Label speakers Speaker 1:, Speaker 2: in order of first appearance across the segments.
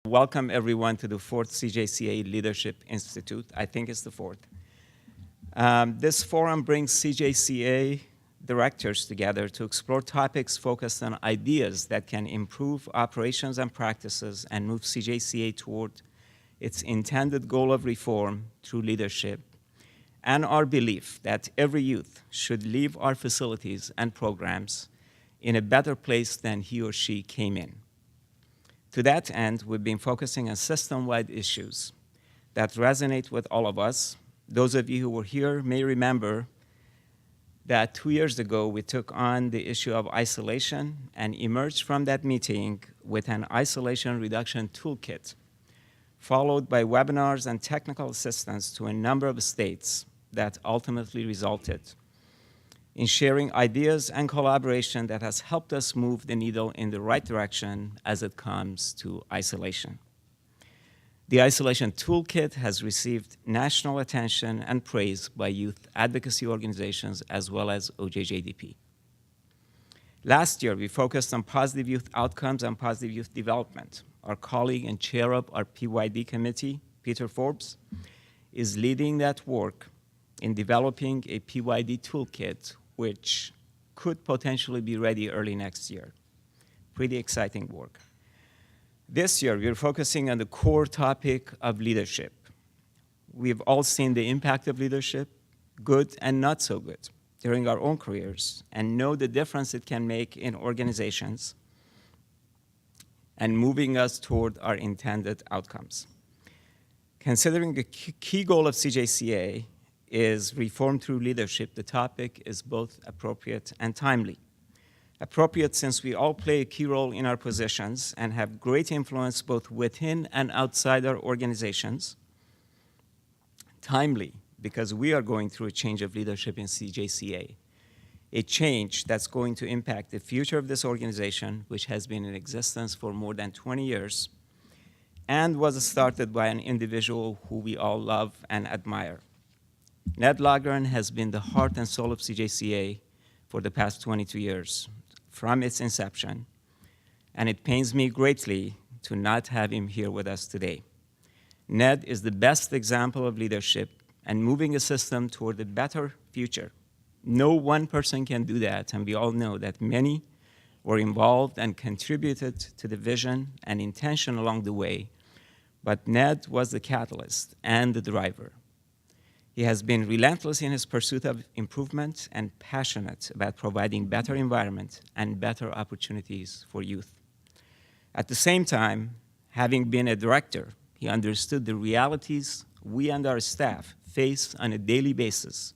Speaker 1: Welcome everyone to the fourth CJCA Leadership Institute. I think it's the fourth. This forum brings CJCA directors together to explore topics focused on ideas that can improve operations and practices and move CJCA toward its intended goal of reform through leadership, and our belief that every youth should leave our facilities and programs in a better place than he or she came in. To that end, we've been focusing on system-wide issues that resonate with all of us. Those of you who were here may remember that 2 years ago, we took on the issue of isolation and emerged from that meeting with an isolation reduction toolkit, followed by webinars and technical assistance to a number of states that ultimately resulted in sharing ideas and collaboration that has helped us move the needle in the right direction as it comes to isolation. The Isolation Toolkit has received national attention and praise by youth advocacy organizations as well as OJJDP. Last year, we focused on positive youth outcomes and positive youth development. Our colleague and chair of our PYD committee, Peter Forbes, is leading that work in developing a PYD toolkit which could potentially be ready early next year. Pretty exciting work. This year, we're focusing on the core topic of leadership. We've all seen the impact of leadership, good and not so good, during our own careers, and know the difference it can make in organizations and moving us toward our intended outcomes. Considering the key goal of CJCA is reform through leadership, the topic is both appropriate and timely. Appropriate since we all play a key role in our positions and have great influence both within and outside our organizations. Timely because we are going through a change of leadership in CJCA, a change that's going to impact the future of this organization, which has been in existence for more than 20 years and was started by an individual who we all love and admire. Ned Logren has been the heart and soul of CJCA for the past 22 years, from its inception, and it pains me greatly to not have him here with us today. Ned is the best example of leadership and moving a system toward a better future. No one person can do that, and we all know that many were involved and contributed to the vision and intention along the way, but Ned was the catalyst and the driver. He has been relentless in his pursuit of improvement and passionate about providing better environment and better opportunities for youth. At the same time, having been a director, he understood the realities we and our staff face on a daily basis,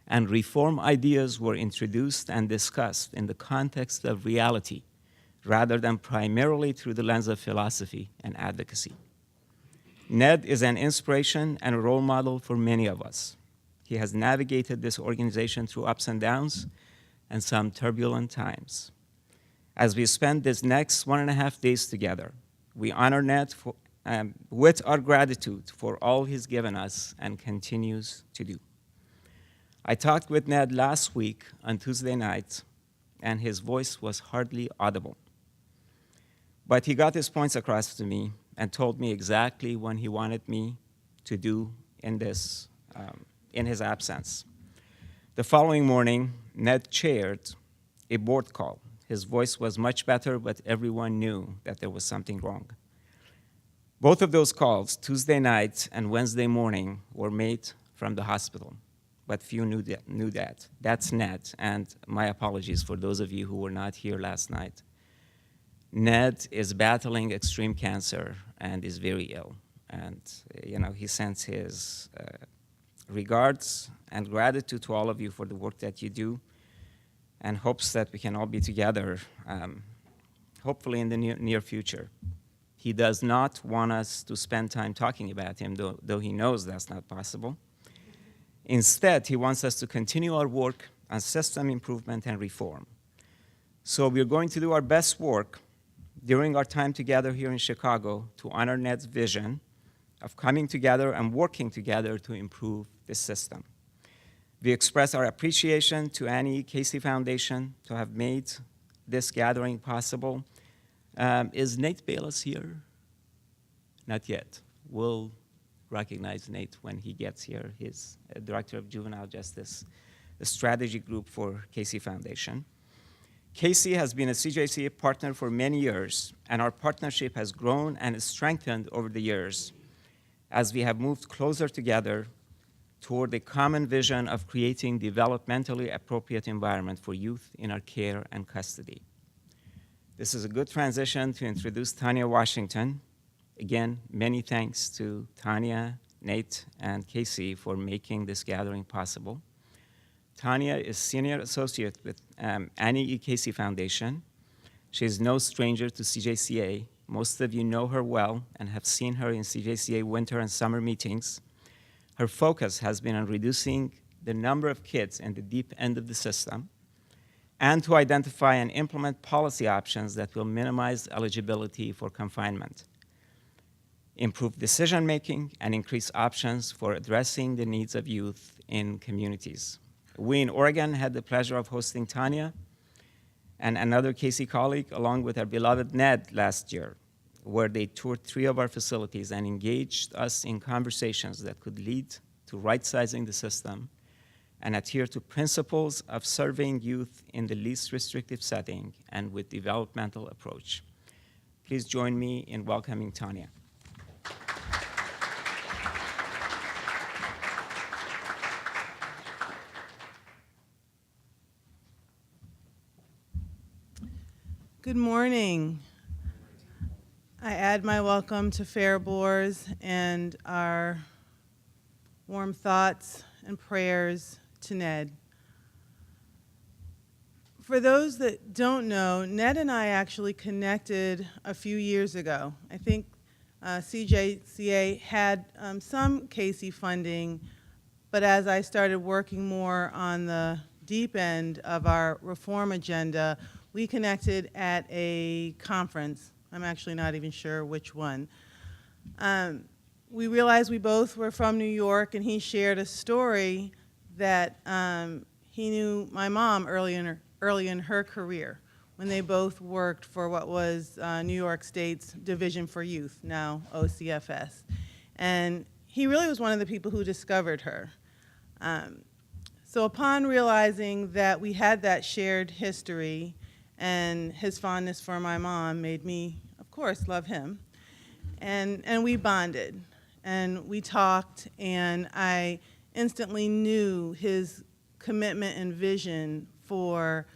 Speaker 1: and reform ideas were introduced and discussed in the context of reality, rather than primarily through the lens of philosophy and advocacy. Ned is an inspiration and a role model for many of us. He has navigated this organization through ups and downs and some turbulent times. As we spend this next 1.5 days together, we honor Ned with our gratitude for all he's given us and continues to do. I talked with Ned last week on Tuesday night, and his voice was hardly audible. But he got his points across to me and told me exactly what he wanted me to do in his absence. The following morning, Ned chaired a board call. His voice was much better, but everyone knew that there was something wrong. Both of those calls, Tuesday night and Wednesday morning, were made from the hospital, but few knew that. That's Ned, and my apologies for those of you who were not here last night. Ned is battling extreme cancer and is very ill. And he sends his regards and gratitude to all of you for the work that you do, and hopes that we can all be together, hopefully in the near future. He does not want us to spend time talking about him, though he knows that's not possible. Instead, he wants us to continue our work on system improvement and reform. So we're going to do our best work during our time together here in Chicago to honor Ned's vision of coming together and working together to improve this system. We express our appreciation to Annie Casey Foundation to have made this gathering possible. Is Nate Bayless here? Not yet. We'll recognize Nate when he gets here. He's a Director of Juvenile Justice, the strategy group for Casey Foundation. Casey has been a CJCA partner for many years, and our partnership has grown and strengthened over the years as we have moved closer together toward a common vision of creating developmentally appropriate environment for youth in our care and custody. This is a good transition to introduce Tanya Washington. Again, many thanks to Tanya, Nate, and Casey for making this gathering possible. Tanya is Senior Associate with Annie E. Casey Foundation. She is no stranger to CJCA. Most of you know her well and have seen her in CJCA winter and summer meetings. Her focus has been on reducing the number of kids in the deep end of the system and to identify and implement policy options that will minimize eligibility for confinement, improve decision-making, and increase options for addressing the needs of youth in communities. We in Oregon had the pleasure of hosting Tanya and another Casey colleague, along with our beloved Ned last year, where they toured 3 of our facilities and engaged us in conversations that could lead to right-sizing the system and adhere to principles of serving youth in the least restrictive setting and with developmental approach. Please join me in welcoming Tanya.
Speaker 2: Good morning. I add my welcome to Fariborz and our warm thoughts and prayers to Ned. For those that don't know, Ned and I actually connected a few years ago. I think CJCA had some Casey funding, but as I started working more on the deep end of our reform agenda, we connected at a conference. I'm actually not even sure which one. We realized we both were from New York, and he shared a story that he knew my mom early in her career when they both worked for what was New York State's Division for Youth, now OCFS. And he really was one of the people who discovered her. So upon realizing that we had that shared history, and his fondness for my mom made me, of course, love him. And we bonded, and we talked, and I instantly knew his commitment and vision for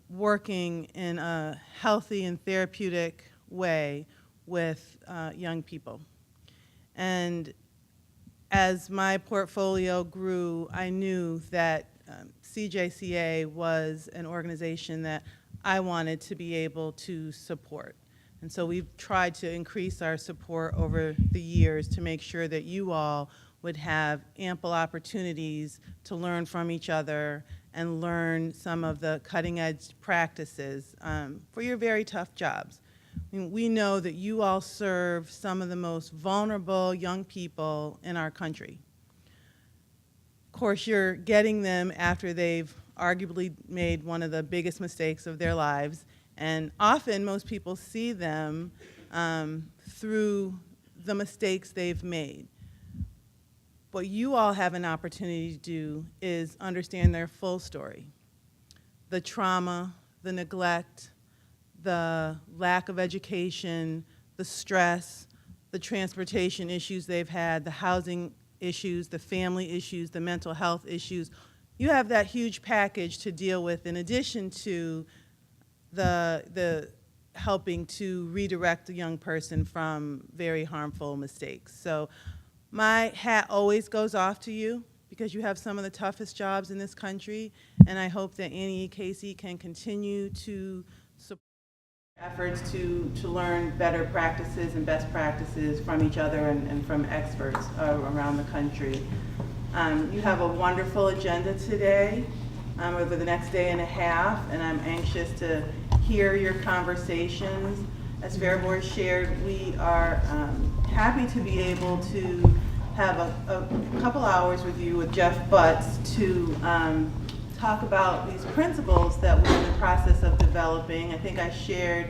Speaker 2: working in a healthy and therapeutic way with young people. And as my portfolio grew, I knew that CJCA was an organization that I wanted to be able to support. And so we've tried to increase our support over the years to make sure that you all would have ample opportunities to learn from each other and learn some of the cutting-edge practices for your very tough jobs. I mean, we know that you all serve some of the most vulnerable young people in our country. Of course, you're getting them after they've arguably made one of the biggest mistakes of their lives, and often most people see them through the mistakes they've made. What you all have an opportunity to do is understand their full story. The trauma, the neglect, the lack of education, the stress, the transportation issues they've had, the housing issues, the family issues, the mental health issues. You have that huge package to deal with in addition to the helping to redirect a young person from very harmful mistakes. So my hat always goes off to you because you have some of the toughest jobs in this country, and I hope that Annie E. Casey can continue to support efforts to learn better practices and best practices from each other and from experts around the country. You have a wonderful agenda today over the next day and a half, and I'm anxious to hear your conversations. As Fariborz shared, we are happy to be able to have a couple hours with you with Jeff Butts to talk about these principles that we're in the process of developing. I think I shared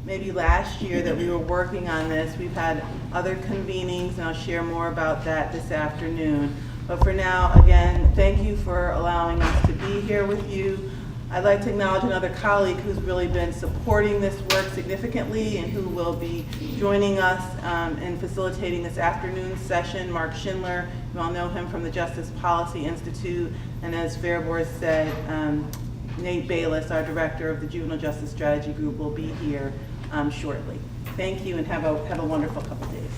Speaker 2: maybe last year that we were working on this. We've had other convenings, and I'll share more about that this afternoon. But for now, again, thank you for allowing us to be here with you. I'd like to acknowledge another colleague who's really been supporting this work significantly and who will be joining us in facilitating this afternoon session, Mark Schindler. You all know him from the Justice Policy Institute. And as Fariborz said, Nate Bayless, our director of the Juvenile Justice Strategy Group, will be here shortly. Thank you, and have a wonderful couple days.